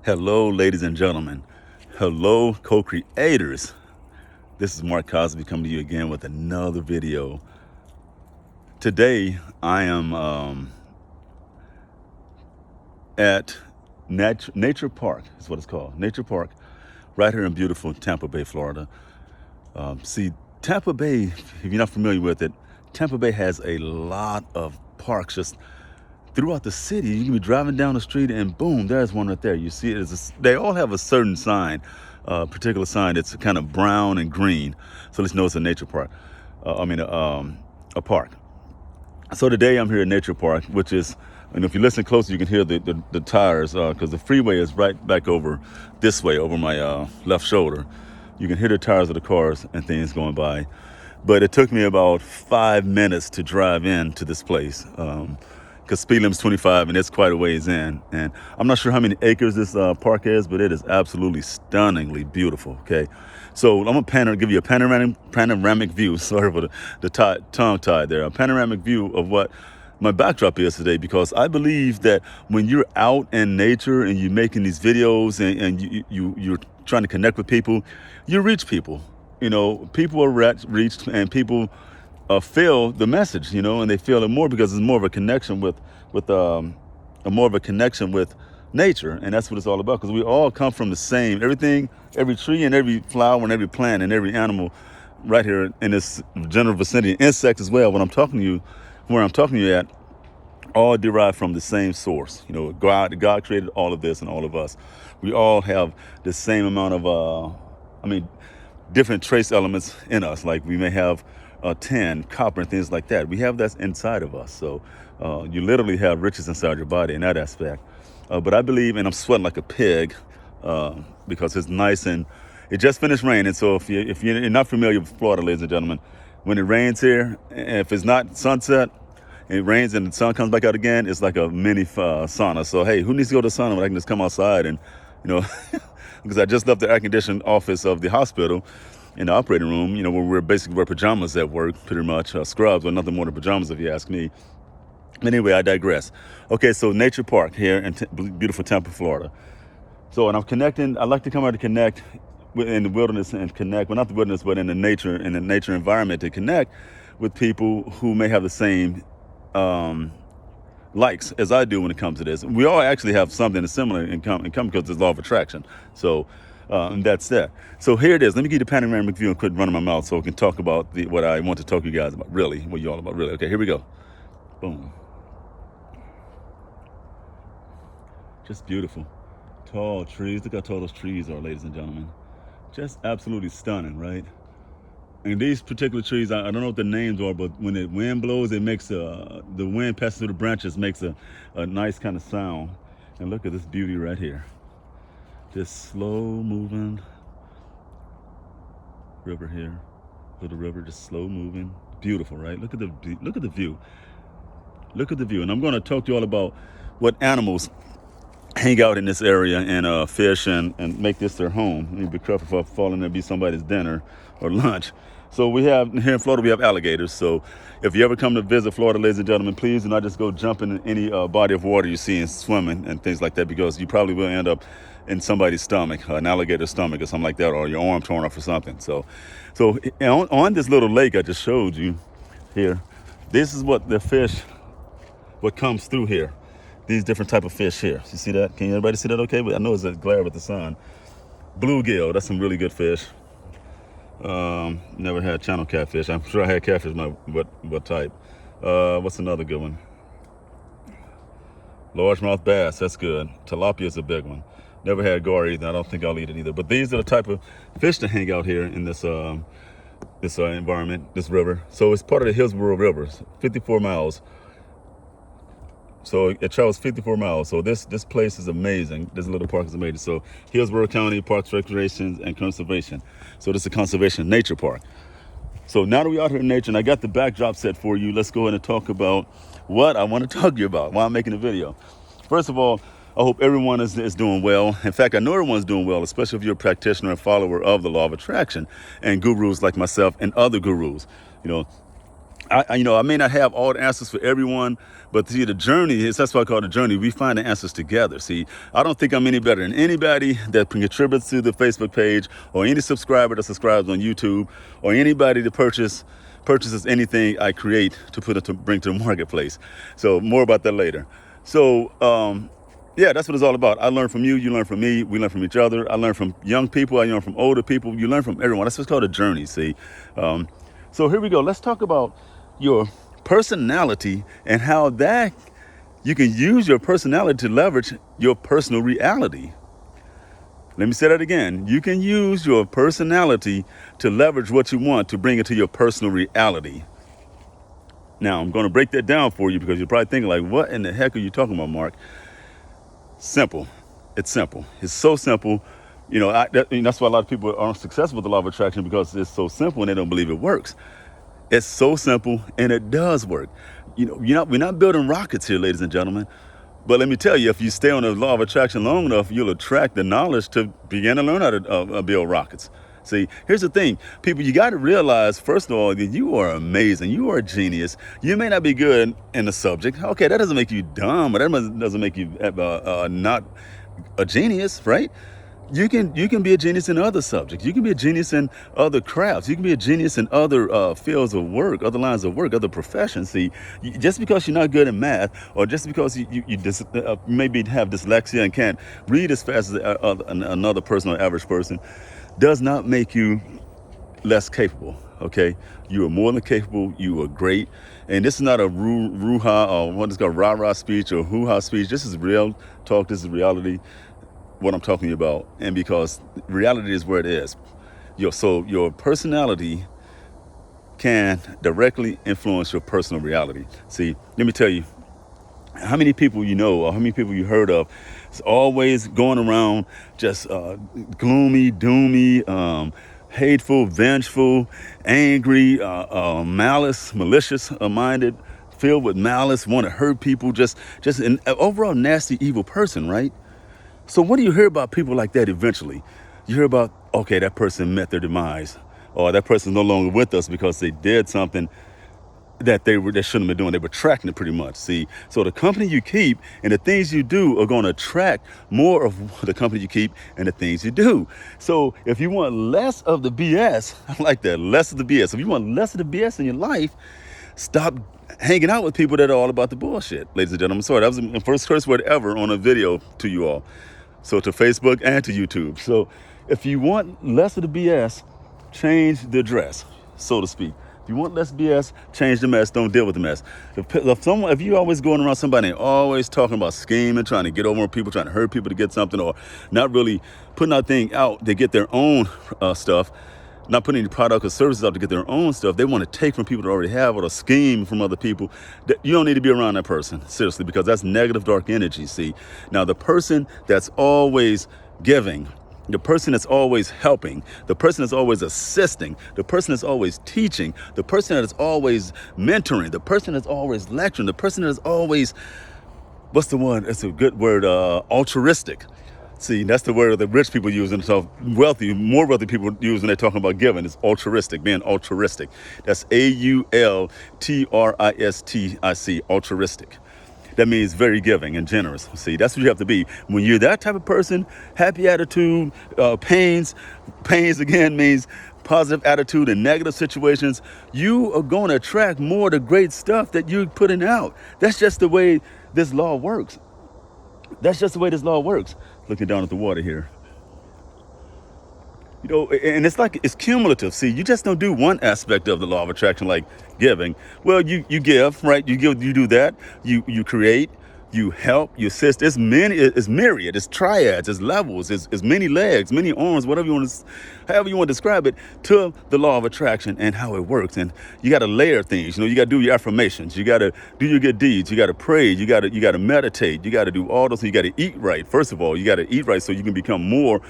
Hello, ladies and gentlemen. Hello, co-creators. This is Mark Cosby coming to you again with another video. Today, I am at Nature Park, is what it's called. Nature Park, right here in beautiful Tampa Bay, Florida. See, Tampa Bay, if you're not familiar with it, Tampa Bay has a lot of parks just throughout the city. You can be driving down the street and boom, there's one right there. You see it. They all have a certain sign, particular sign that's kind of brown and green. So let's know it's a nature park. A park. So today I'm here at Nature Park, which is, and if you listen closely, you can hear the tires, because the freeway is right back over this way, over my left shoulder. You can hear the tires of the cars and things going by. But it took me about 5 minutes to drive into this place. Because speed limit's 25 and it's quite a ways in. And I'm not sure how many acres this park is, but it is absolutely stunningly beautiful, okay? So I'm gonna give you a panoramic view, sorry for the tongue tied there, a panoramic view of what my backdrop is today, because I believe that when you're out in nature and you're making these videos and you're trying to connect with people, you reach people. You know, people are reached and people feel the message, you know, and they feel it more because it's more of a connection with nature, and that's what it's all about. Because we all come from the same, everything, every tree and every flower and every plant and every animal, right here in this general vicinity, insects as well. Where I'm talking to you at, all derived from the same source. You know, God created all of this and all of us. We all have the same amount of, different trace elements in us. Like we may have tin, copper, and things like that. We have that inside of us. So you literally have riches inside your body in that aspect. But I believe, and I'm sweating like a pig because it's nice and it just finished raining. So if you're not familiar with Florida, ladies and gentlemen, when it rains here, if it's not sunset, it rains and the sun comes back out again, it's like a mini sauna. So hey, who needs to go to the sauna when I can just come outside and, you know, because I just left the air-conditioned office of the hospital in the operating room, you know, where we're basically wear pajamas at work, pretty much, scrubs, or nothing more than pajamas if you ask me. Anyway, I digress. Okay, so Nature Park here in beautiful Tampa, Florida. So, and I'm connecting, I like to come out to connect in the wilderness and connect, well, not the wilderness, but in the nature environment, to connect with people who may have the same likes as I do when it comes to this. We all actually have something similar in common because there's law of attraction. So, and that's that. So here it is. Let me give you the panoramic view and quit running my mouth so we can talk about what I want to talk to you guys about, really, what you all about, really. Okay, here we go. Boom. Just beautiful. Tall trees. Look how tall those trees are, ladies and gentlemen. Just absolutely stunning, right? And these particular trees, I don't know what the names are, but when the wind blows, it makes the wind passes through the branches, makes a nice kind of sound. And look at this beauty right here. This slow moving river here. Little river, just slow moving. Beautiful, right? Look at the view. Look at the view. And I'm going to talk to you all about what animals hang out in this area and fish and make this their home. You be careful for falling and be somebody's dinner or lunch. So we have, here in Florida, we have alligators. So if you ever come to visit Florida, ladies and gentlemen, please do not just go jumping in any body of water you see and swimming and things like that, because you probably will end up in somebody's stomach, an alligator's stomach or something like that, or your arm torn off or something. So on this little lake I just showed you here, this is what the fish, what comes through here. These different type of fish here. You see that? Can everybody see that okay? But I know it's a glare with the sun. Bluegill, that's some really good fish. Never had channel catfish. I'm sure I had catfish, what type? What's another good one? Largemouth bass, that's good. Tilapia is a big one. Never had gar either. I don't think I'll eat it either. But these are the type of fish that hang out here in this environment, this river. So it's part of the Hillsborough River, 54 miles. So it travels 54 miles. So this place is amazing. This little park is amazing. So Hillsborough County Parks, Recreation, and Conservation. So this is a conservation nature park. So now that we're out here in nature and I got the backdrop set for you, let's go ahead and talk about what I want to talk to you about while I'm making the video. First of all, I hope everyone is doing well. In fact, I know everyone's doing well, especially if you're a practitioner and follower of the law of attraction and gurus like myself and other gurus. You know, I may not have all the answers for everyone, but see, the journey is, that's why I call it a journey. We find the answers together. See, I don't think I'm any better than anybody that contributes to the Facebook page, or any subscriber that subscribes on YouTube, or anybody that purchases anything I create to bring to the marketplace. So more about that later. So, yeah, that's what it's all about. I learn from you, you learn from me, we learn from each other. I learn from young people, I learn from older people, you learn from everyone. That's what's called a journey, see. So here we go. Let's talk about your personality and how that you can use your personality to leverage your personal reality. Let me say that again. You can use your personality to leverage what you want to bring it to your personal reality. Now, I'm going to break that down for you because you're probably thinking like, what in the heck are you talking about, Mark? Simple. It's simple. It's so simple. That's why a lot of people aren't successful with the law of attraction, because it's so simple and they don't believe it works. It's so simple and it does work. We're not building rockets here, ladies and gentlemen. But let me tell you, if you stay on the law of attraction long enough, you'll attract the knowledge to begin to learn how to build rockets. See, here's the thing. People, you got to realize, first of all, that you are amazing. You are a genius. You may not be good in the subject. Okay, that doesn't make you dumb, but that doesn't make you not a genius, right? You can be a genius in other subjects. You can be a genius in other crafts. You can be a genius in other fields of work, other lines of work, other professions. See, just because you're not good in math, or just because you maybe have dyslexia and can't read as fast as another person or average person, does not make you less capable. Okay, you are more than capable. You are great, and this is not a roo-ha or what is called rah-rah speech or hoo-ha speech. This is real talk. This is reality, what I'm talking about. And because reality is where it is. So your personality can directly influence your personal reality. See, let me tell you, how many people you know, or how many people you heard of, is always going around just gloomy, doomy, hateful, vengeful, angry, malicious minded, filled with malice, want to hurt people, just an overall nasty, evil person, right? So what do you hear about people like that eventually? You hear about, okay, that person met their demise, or that person's no longer with us because they did something that they shouldn't have been doing. They were tracking it pretty much. See, so the company you keep and the things you do are going to attract more of the company you keep and the things you do. So if you want less of the BS, I like that, less of the BS. If you want less of the BS in your life, stop hanging out with people that are all about the bullshit, ladies and gentlemen. Sorry, that was the first curse word ever on a video to you all. So to Facebook and to YouTube. So if you want less of the BS, change the dress, so to speak. If you want less BS, change the mess. Don't deal with the mess. If you're always going around somebody and always talking about scheming, trying to get over on people, trying to hurt people to get something, or not really putting that thing out to get their own stuff, not putting any product or services out to get their own stuff, they want to take from people that already have, or scheme from other people. You don't need to be around that person, seriously, because that's negative, dark energy, see. Now, the person that's always giving, the person that's always helping, the person that's always assisting, the person that's always teaching, the person that's always mentoring, the person that's always lecturing, the person that's always, what's the one? It's a good word, altruistic. See, that's the word that rich people use, and so more wealthy people use when they're talking about giving. It's altruistic, being altruistic. That's AULTRISTIC, altruistic. That means very giving and generous. See, that's what you have to be. When you're that type of person, happy attitude, pains again means positive attitude in negative situations, you are going to attract more of the great stuff that you're putting out. That's just the way this law works. Looking down at the water here. And it's cumulative. See, you just don't do one aspect of the law of attraction, like giving. Well, you give, right? You do that. You create, you help, you assist. It's myriad, it's triads, it's levels, it's many legs, many arms, however you want to describe it, to the law of attraction and how it works. And you got to layer things. You got to do your affirmations. You got to do your good deeds. You got to pray. You got to meditate. You got to do all those. You got to eat right. First of all, you got to eat right so you can become more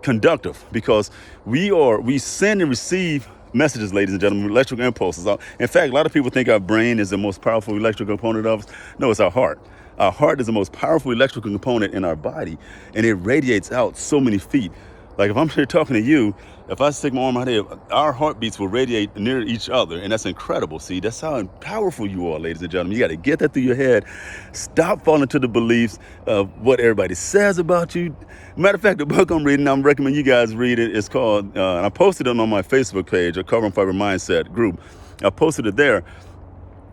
conductive, because we send and receive messages, ladies and gentlemen, electrical impulses. In fact, a lot of people think our brain is the most powerful electrical component of us. No, it's our heart. Our heart is the most powerful electrical component in our body, and it radiates out so many feet Like if I'm here talking to you, if I stick my arm out here, our heartbeats will radiate near each other, and that's incredible. See, that's how powerful you are, ladies and gentlemen. You got to get that through your head. Stop falling to the beliefs of what everybody says about you. Matter of fact, the book I'm reading, I'm recommending you guys read it. It's called, and I posted it on my Facebook page, a Carbon Fiber Mindset group. I posted it there.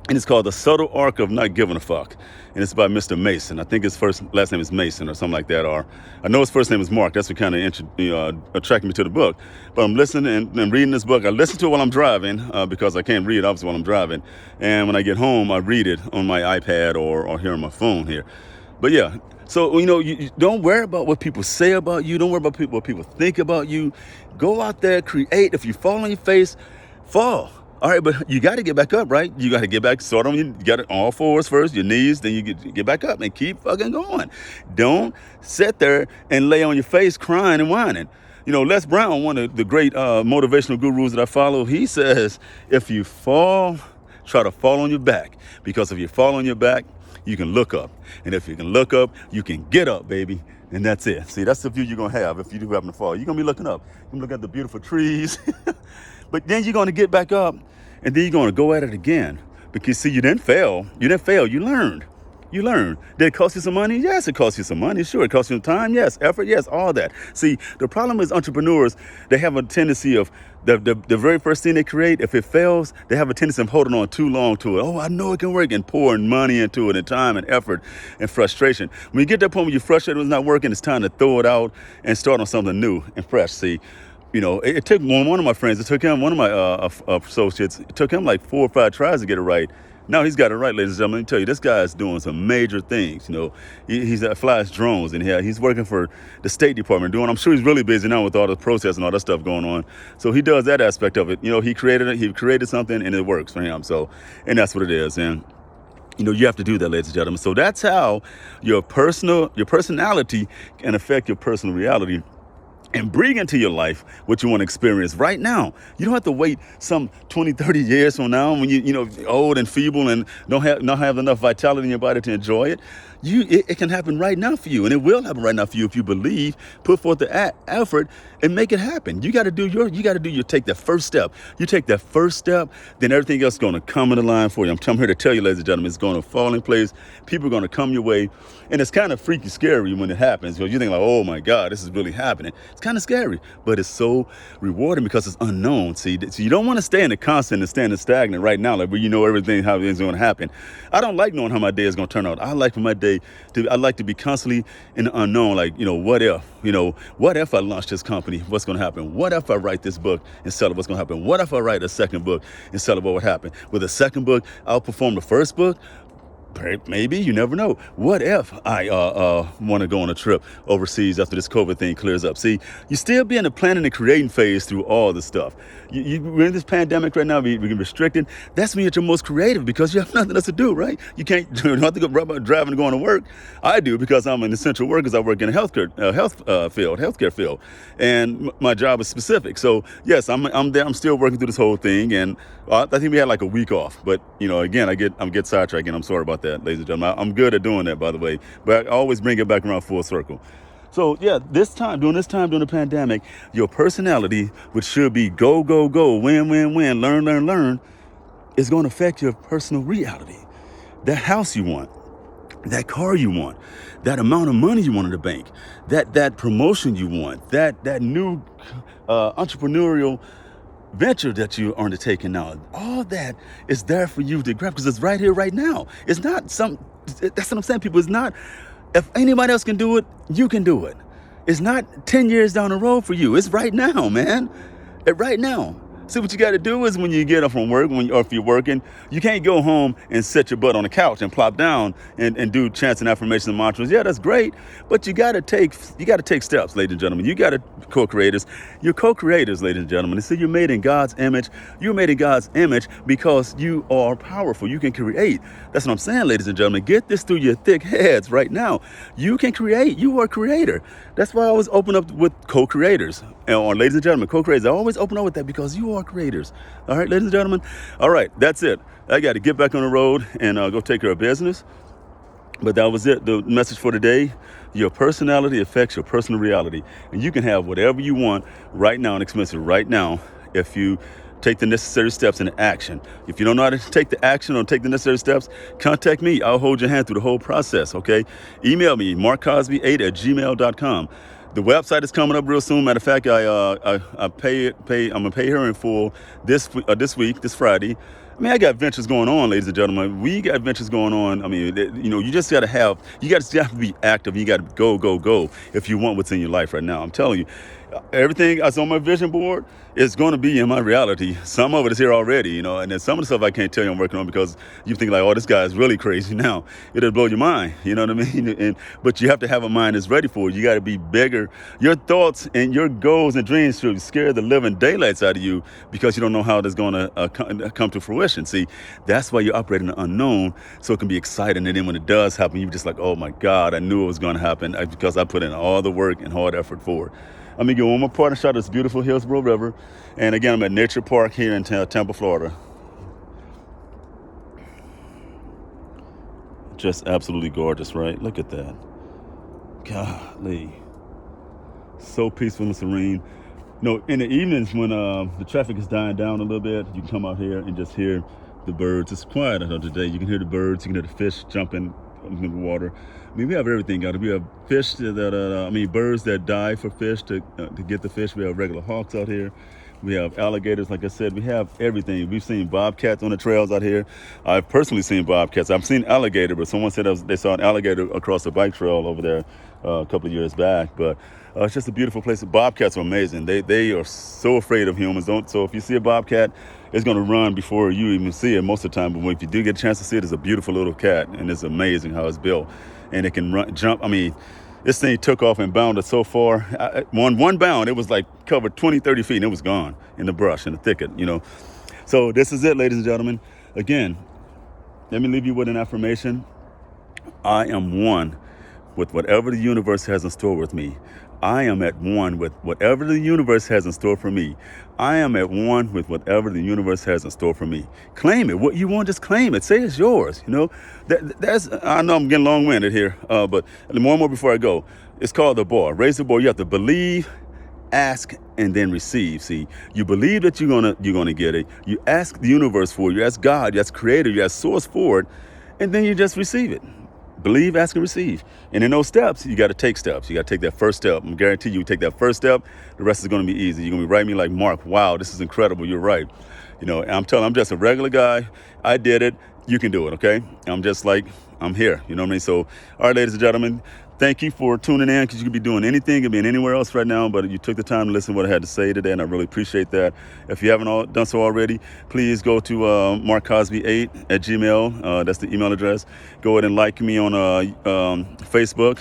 And it's called The Subtle Art of Not Giving a Fuck. And it's by Mr. Mason. I think his last name is Mason or something like that. Or I know his first name is Mark. That's what kind of attracted me to the book. But I'm listening and reading this book. I listen to it while I'm driving because I can't read, obviously, while I'm driving. And when I get home, I read it on my iPad or here on my phone here. But yeah, so, you don't worry about what people say about you. Don't worry about what people think about you. Go out there, create. If you fall on your face, fall. All right, but you got to get back up, right? You got to get back, start on, you got it all fours first, your knees, then you get back up and keep fucking going. Don't sit there and lay on your face crying and whining. Les Brown, one of the great motivational gurus that I follow, he says, if you fall, try to fall on your back. Because if you fall on your back, you can look up. And if you can look up, you can get up, baby. And that's it. See, that's the view you're going to have if you do happen to fall. You're going to be looking up. You're going to look at the beautiful trees. But then you're going to get back up, and then you're going to go at it again. Because, see, you didn't fail. You learned. Did it cost you some money? Yes, it cost you some money. Sure, it cost you some time. Yes, effort. Yes, all that. See, the problem is entrepreneurs, they have a tendency of the very first thing they create, if it fails, they have a tendency of holding on too long to it. Oh, I know it can work, and pouring money into it and time and effort and frustration. When you get to that point where you're frustrated when it's not working, it's time to throw it out and start on something new and fresh. See, it took one of my friends, one of my associates, it took him like 4 or 5 tries to get it right. Now he's got it right, ladies and gentlemen. Let me tell you, this guy's doing some major things. He's flies drones, and he's working for the State Department. I'm sure he's really busy now with all the protests and all that stuff going on. So he does that aspect of it. He created something, and it works for him. So, and that's what it is. And you have to do that, ladies and gentlemen. So that's how your personality can affect your personal reality and bring into your life what you want to experience right now. You don't have to wait some 20, 30 years from now when you're old and feeble and not have enough vitality in your body to enjoy it. It can happen right now for you, and it will happen right now for you if you believe, put forth the effort, and make it happen. You got to take that first step. You take that first step, then everything else is going to come into line for you. I'm here to tell you, ladies and gentlemen, it's going to fall in place. People are going to come your way, and it's kind of freaky scary when it happens, because you think like, oh my God, this is really happening. It's kind of scary, but it's so rewarding because it's unknown. See, so you don't want to stay in the constant and stay in the stagnant right now, like where how everything's going to happen. I don't like knowing how my day is going to turn out. I like for my day I like to be constantly in the unknown, like, what if I launch this company, what's going to happen? What if I write this book and sell it, what's going to happen? What if I write a second book and sell it, what would happen? Will the second book outperform the first book? Maybe, you never know. What if I want to go on a trip overseas after this COVID thing clears up? See, you still be in the planning and creating phase through all the stuff. We're in this pandemic right now, we're restricted. That's when you're at your most creative because you have nothing else to do, right? You don't have to go driving to go to work. I do because I'm an essential worker because I work in the healthcare field. And my job is specific. So yes, I'm there. I'm still working through this whole thing. And I think we had like a week off. But, again, I get sidetracked and I'm sorry about that, ladies and gentlemen. I'm good at doing that, by the way. But I always bring it back around full circle. So yeah, during the pandemic, your personality, which should be go, go, go, win, win, win, learn, learn, learn, is going to affect your personal reality. That house you want, that car you want, that amount of money you want in the bank, that promotion you want, that new entrepreneurial venture that you are undertaking now, all that is there for you to grab because it's right here, right now. It's not that's what I'm saying, people. It's not, if anybody else can do it, you can do it. It's not 10 years down the road for you. It's right now, man. Right now. See, what you got to do is when you get up from work, or if you're working, you can't go home and sit your butt on the couch and plop down and do chants and affirmations and mantras. Yeah, that's great, but you got to take steps, ladies and gentlemen. You got to co-creators. You're co-creators, ladies and gentlemen. See, you're made in God's image. You're made in God's image because you are powerful. You can create. That's what I'm saying, ladies and gentlemen. Get this through your thick heads right now. You can create. You are a creator. That's why I always open up with co-creators. Or ladies and gentlemen, co-creators. I always open up with that because you are creators. All right, ladies and gentlemen. All right, that's it. I got to get back on the road and go take care of business. But that was it. The message for today: your personality affects your personal reality, and you can have whatever you want right now and experience it right now if you take the necessary steps into action. If you don't know how to take the action or take the necessary steps, contact me. I'll hold your hand through the whole process. Okay? Email me markcosby8@gmail.com. The website is coming up real soon. Matter of fact, I pay. I'm gonna pay her in full this week, this Friday. I mean, I got ventures going on, ladies and gentlemen. We got ventures going on. I mean, you just got to have to be active. You got to go if you want what's in your life right now. I'm telling you, everything that's on my vision board is going to be in my reality. Some of it is here already, and then some of the stuff I can't tell you I'm working on because you think like, oh, this guy is really crazy now. It'll blow your mind, you know what I mean? But you have to have a mind that's ready for it. You got to be bigger. Your thoughts and your goals and dreams should scare the living daylights out of you because you don't know how that's going to come to fruition. See, that's why you're operating the unknown, so it can be exciting. And then when it does happen, you're just like, oh my God, I knew it was going to happen because I put in all the work and hard effort for it. I'm going to get one more partner shot of this beautiful Hillsborough River. And again, I'm at Nature Park here in Tampa, Florida. Just absolutely gorgeous, right? Look at that. Golly. So peaceful and serene. In the evenings when the traffic is dying down a little bit, you can come out here and just hear the birds. It's quiet out today. You can hear the birds. You can hear the fish jumping in the water. I mean, we have everything out here. We have fish birds that dive for fish to get the fish. We have regular hawks out here. We have alligators, like I said. We have everything. We've seen bobcats on the trails out here. I've personally seen bobcats. I've seen alligator, but someone said they saw an alligator across the bike trail over there a couple of years back. But it's just a beautiful place. Bobcats are amazing. They are so afraid of humans. So if you see a bobcat, it's going to run before you even see it most of the time. But if you do get a chance to see it, it's a beautiful little cat, and it's amazing how it's built. And it can jump. I mean, this thing took off and bounded so far. One bound, it was like covered 20, 30 feet, and it was gone in the brush, in the thicket, So this is it, ladies and gentlemen. Again, let me leave you with an affirmation. I am one with whatever the universe has in store with me. I am at one with whatever the universe has in store for me. I am at one with whatever the universe has in store for me. Claim it. What you want, just claim it. Say it's yours. That's. I know I'm getting long-winded here, but one more before I go. It's called the bar. Raise the bar. You have to believe, ask, and then receive. See, you believe that you're gonna get it. You ask the universe for it. You ask God. You ask Creator. You ask Source for it, and then you just receive it. Believe, ask, and receive. And in those steps, you got to take steps. You got to take that first step. I'm guarantee you take that first step, the rest is going to be easy. You're going to be writing me like, Mark, wow, this is incredible. You're right. I'm just a regular guy. I did it. You can do it, okay? I'm just like, I'm here. You know what I mean? So, all right, ladies and gentlemen, thank you for tuning in, because you could be doing anything and being anywhere else right now, but you took the time to listen to what I had to say today, and I really appreciate that. If you haven't done so already, please go to markcosby8@gmail. That's the email address. Go ahead and like me on Facebook,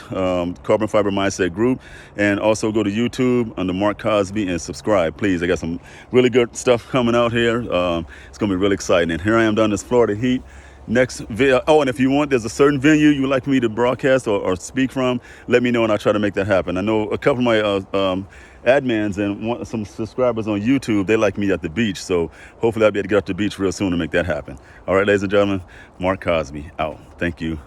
Carbon Fiber Mindset Group, and also go to YouTube under Mark Cosby and subscribe, please. I got some really good stuff coming out here. It's going to be really exciting. And here I am down in this Florida heat. Next video. Oh, and if you want, there's a certain venue you would like me to broadcast or speak from, let me know and I'll try to make that happen. I know a couple of my admins and some subscribers on YouTube, they like me at the beach. So hopefully I'll be able to get up to the beach real soon to make that happen. All right, ladies and gentlemen, Mark Cosby out. Thank you.